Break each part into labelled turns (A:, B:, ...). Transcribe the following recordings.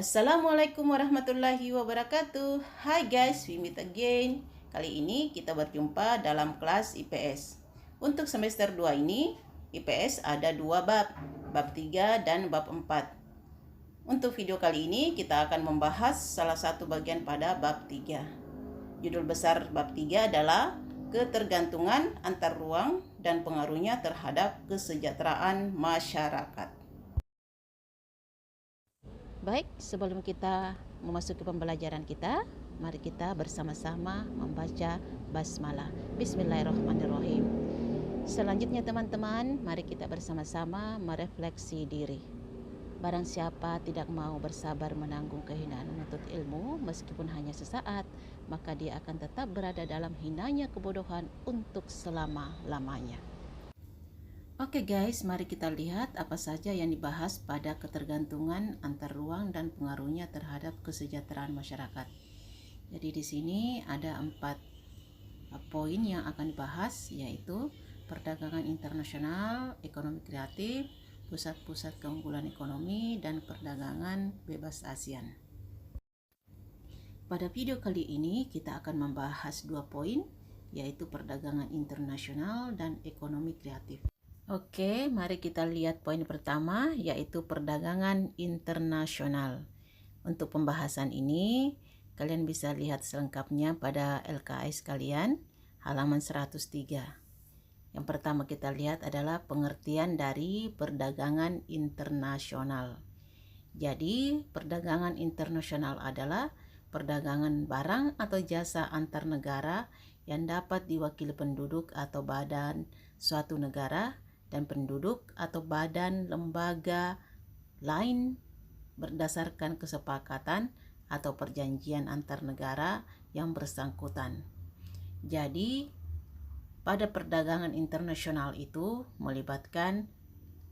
A: Assalamualaikum warahmatullahi wabarakatuh. Hai guys, we meet again. Kali ini kita berjumpa dalam kelas IPS. Untuk semester 2 ini, IPS ada 2 bab, bab 3 dan bab 4. Untuk video kali ini kita akan membahas salah satu bagian pada bab 3. Judul besar bab 3 adalah ketergantungan antar ruang dan pengaruhnya terhadap kesejahteraan masyarakat. Baik, sebelum kita memasuki pembelajaran kita, mari kita bersama-sama membaca basmalah. Bismillahirrahmanirrahim. Selanjutnya teman-teman, mari kita bersama-sama merefleksi diri. Barang siapa tidak mau bersabar menanggung kehinaan menuntut ilmu meskipun hanya sesaat, maka dia akan tetap berada dalam hinanya kebodohan untuk selama-lamanya. Oke guys, mari kita lihat apa saja yang dibahas pada ketergantungan antar ruang dan pengaruhnya terhadap kesejahteraan masyarakat. Jadi di sini ada 4 poin yang akan dibahas, yaitu perdagangan internasional, ekonomi kreatif, pusat-pusat keunggulan ekonomi, dan perdagangan bebas ASEAN. Pada video kali ini kita akan membahas 2 poin, yaitu perdagangan internasional dan ekonomi kreatif. Oke, mari kita lihat poin pertama, yaitu perdagangan internasional. Untuk pembahasan ini, kalian bisa lihat selengkapnya pada LKS kalian, halaman 103. Yang pertama kita lihat adalah pengertian dari perdagangan internasional. Jadi, perdagangan internasional adalah perdagangan barang atau jasa antar negara yang dapat diwakili penduduk atau badan suatu negara dan penduduk atau badan lembaga lain berdasarkan kesepakatan atau perjanjian antar negara yang bersangkutan. Jadi, pada perdagangan internasional itu melibatkan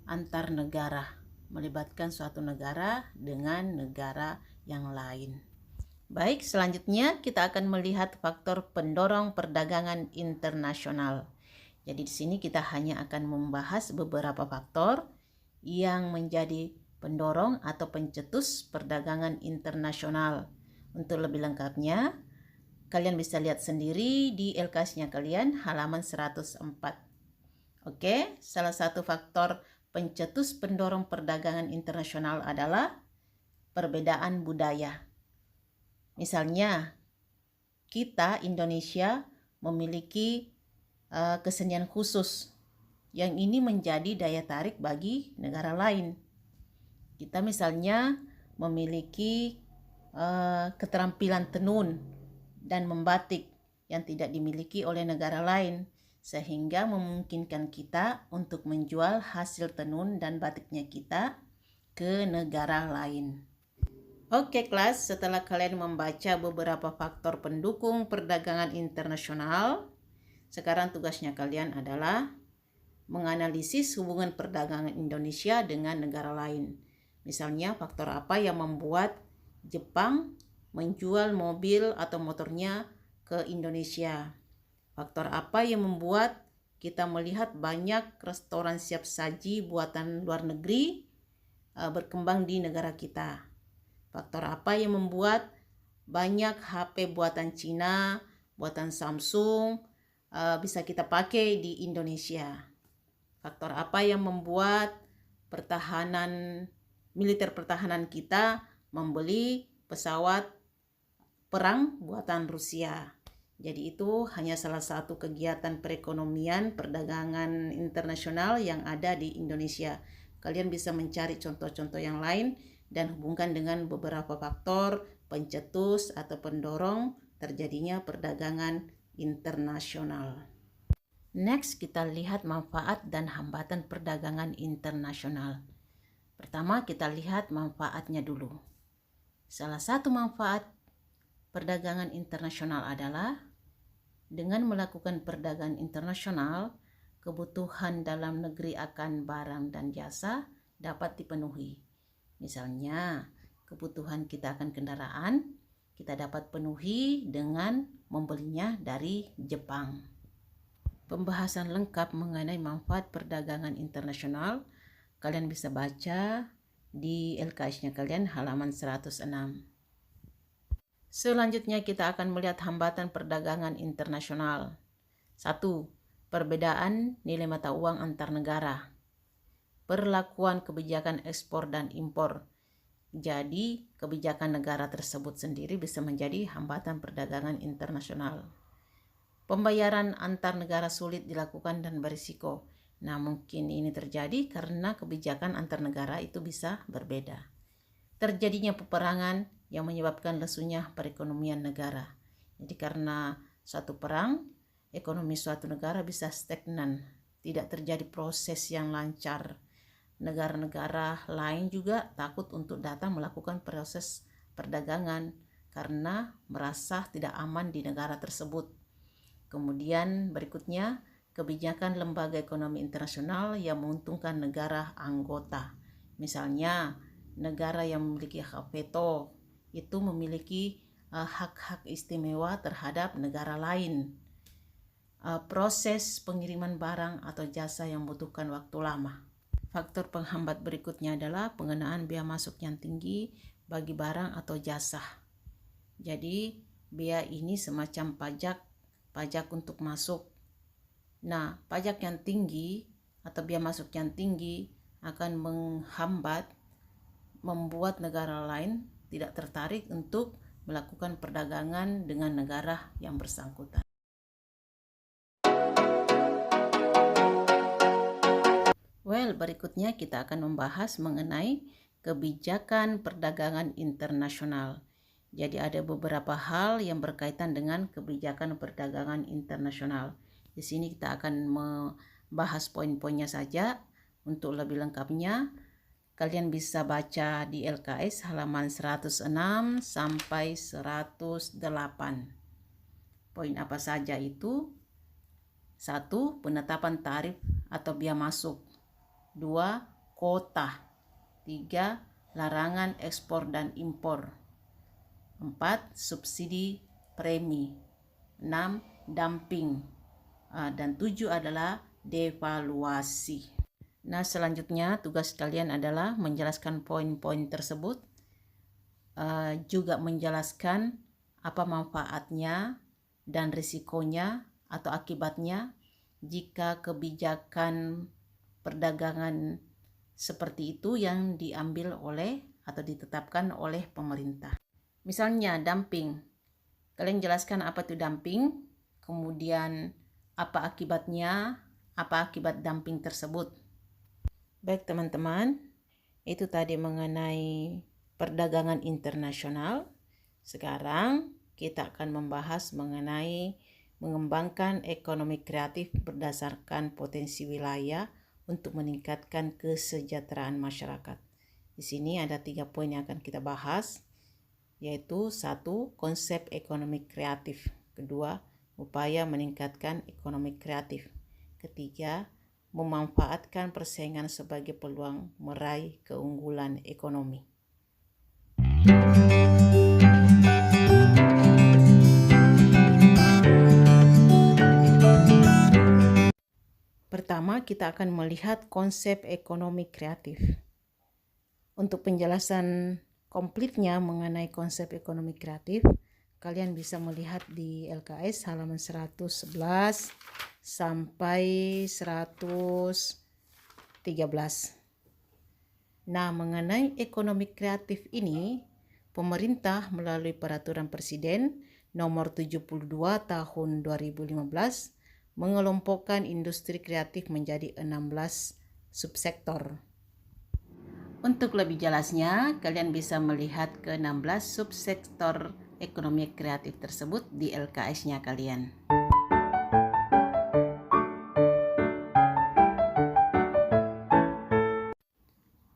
A: antar negara, melibatkan suatu negara dengan negara yang lain. Baik, selanjutnya kita akan melihat faktor pendorong perdagangan internasional. Jadi di sini kita hanya akan membahas beberapa faktor yang menjadi pendorong atau pencetus perdagangan internasional. Untuk lebih lengkapnya, kalian bisa lihat sendiri di LKS-nya kalian halaman 104. Oke, salah satu faktor pencetus pendorong perdagangan internasional adalah perbedaan budaya. Misalnya, kita Indonesia memiliki kesenian khusus yang ini menjadi daya tarik bagi negara lain. Kita misalnya memiliki keterampilan tenun dan membatik yang tidak dimiliki oleh negara lain, sehingga memungkinkan kita untuk menjual hasil tenun dan batiknya kita ke negara lain. Oke kelas, setelah kalian membaca beberapa faktor pendukung perdagangan internasional, sekarang tugasnya kalian adalah menganalisis hubungan perdagangan Indonesia dengan negara lain. Misalnya, faktor apa yang membuat Jepang menjual mobil atau motornya ke Indonesia? Faktor apa yang membuat kita melihat banyak restoran siap saji buatan luar negeri berkembang di negara kita? Faktor apa yang membuat banyak HP buatan Cina, buatan Samsung, bisa kita pakai di Indonesia? Faktor apa yang membuat militer pertahanan kita membeli pesawat perang buatan Rusia? Jadi itu hanya salah satu kegiatan perekonomian perdagangan internasional yang ada di Indonesia. Kalian bisa mencari contoh-contoh yang lain dan hubungkan dengan beberapa faktor pencetus atau pendorong terjadinya perdagangan internasional. Next, kita lihat manfaat dan hambatan perdagangan internasional. Pertama, kita lihat manfaatnya dulu. Salah satu manfaat perdagangan internasional adalah dengan melakukan perdagangan internasional, kebutuhan dalam negeri akan barang dan jasa dapat dipenuhi. Misalnya, kebutuhan kita akan kendaraan, kita dapat penuhi dengan membelinya dari Jepang. Pembahasan lengkap mengenai manfaat perdagangan internasional kalian bisa baca di LKS-nya kalian halaman 106. Selanjutnya kita akan melihat hambatan perdagangan internasional. 1. Perbedaan nilai mata uang antar negara. Perlakuan kebijakan ekspor dan impor. Jadi, kebijakan negara tersebut sendiri bisa menjadi hambatan perdagangan internasional. Pembayaran antar negara sulit dilakukan dan berisiko. Nah, mungkin ini terjadi karena kebijakan antar negara itu bisa berbeda. Terjadinya peperangan yang menyebabkan lesunya perekonomian negara. Jadi karena suatu perang, ekonomi suatu negara bisa stagnan, tidak terjadi proses yang lancar. Negara-negara lain juga takut untuk datang melakukan proses perdagangan karena merasa tidak aman di negara tersebut. Kemudian berikutnya, kebijakan lembaga ekonomi internasional yang menguntungkan negara anggota. Misalnya, negara yang memiliki hak veto itu memiliki hak-hak istimewa terhadap negara lain. Proses pengiriman barang atau jasa yang membutuhkan waktu lama. Faktor penghambat berikutnya adalah pengenaan biaya masuk yang tinggi bagi barang atau jasa. Jadi, biaya ini semacam pajak untuk masuk. Nah, pajak yang tinggi atau biaya masuk yang tinggi akan membuat negara lain tidak tertarik untuk melakukan perdagangan dengan negara yang bersangkutan. Berikutnya kita akan membahas mengenai kebijakan perdagangan internasional. Jadi ada beberapa hal yang berkaitan dengan kebijakan perdagangan internasional. Di sini kita akan membahas poin-poinnya saja. Untuk lebih lengkapnya, kalian bisa baca di LKS halaman 106 sampai 108. Poin apa saja itu? 1. Penetapan tarif atau biaya masuk. 2. Kota. 3. Larangan ekspor dan impor. 4. Subsidi premi. 6. Dumping. Dan 7 adalah devaluasi. Nah, selanjutnya tugas kalian adalah menjelaskan poin-poin tersebut, juga menjelaskan apa manfaatnya dan risikonya atau akibatnya jika kebijakan perdagangan seperti itu yang diambil oleh atau ditetapkan oleh pemerintah. Misalnya dumping. Kalian jelaskan apa itu dumping, kemudian apa akibatnya, apa akibat dumping tersebut. Baik teman-teman, itu tadi mengenai perdagangan internasional. Sekarang kita akan membahas mengenai mengembangkan ekonomi kreatif berdasarkan potensi wilayah untuk meningkatkan kesejahteraan masyarakat. Di sini ada 3 poin yang akan kita bahas, yaitu 1. Konsep ekonomi kreatif. 2. Upaya meningkatkan ekonomi kreatif. 3. Memanfaatkan persaingan sebagai peluang meraih keunggulan ekonomi. Pertama, kita akan melihat konsep ekonomi kreatif. Untuk penjelasan komplitnya mengenai konsep ekonomi kreatif, kalian bisa melihat di LKS halaman 111 sampai 113. Nah, mengenai ekonomi kreatif ini, pemerintah melalui Peraturan Presiden nomor 72 tahun 2015 mengelompokkan industri kreatif menjadi 16 subsektor. Untuk lebih jelasnya, kalian bisa melihat ke 16 subsektor ekonomi kreatif tersebut di LKS-nya kalian.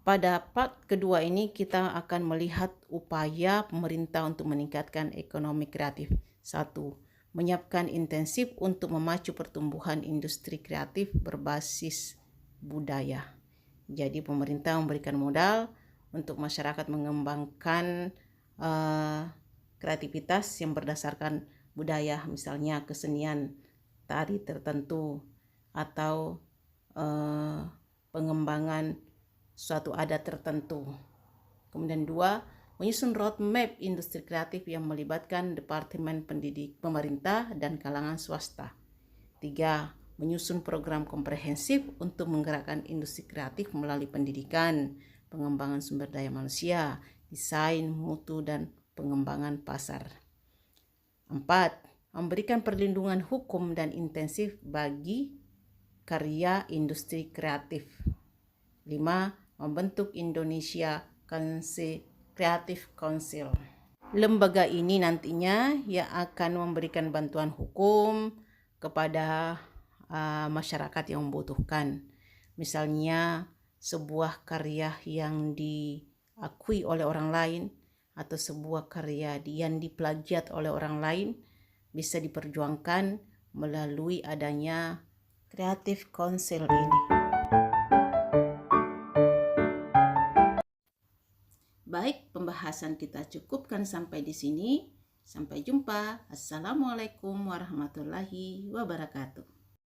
A: Pada part kedua ini kita akan melihat upaya pemerintah untuk meningkatkan ekonomi kreatif. 1. Menyiapkan intensif untuk memacu pertumbuhan industri kreatif berbasis budaya. Jadi pemerintah memberikan modal untuk masyarakat mengembangkan kreativitas yang berdasarkan budaya, misalnya kesenian tari tertentu atau pengembangan suatu adat tertentu. Kemudian 2, menyusun roadmap industri kreatif yang melibatkan departemen pendidik pemerintah dan kalangan swasta. 3, menyusun program komprehensif untuk menggerakkan industri kreatif melalui pendidikan, pengembangan sumber daya manusia, desain, mutu, dan pengembangan pasar. 4, memberikan perlindungan hukum dan intensif bagi karya industri kreatif. 5, membentuk Indonesia Creative Council. Lembaga ini nantinya yang akan memberikan bantuan hukum kepada masyarakat yang membutuhkan. Misalnya sebuah karya yang diakui oleh orang lain atau sebuah karya yang diplagiat oleh orang lain bisa diperjuangkan melalui adanya Creative Council ini. Baik, pembahasan kita cukupkan sampai di sini. Sampai jumpa. Assalamualaikum warahmatullahi wabarakatuh.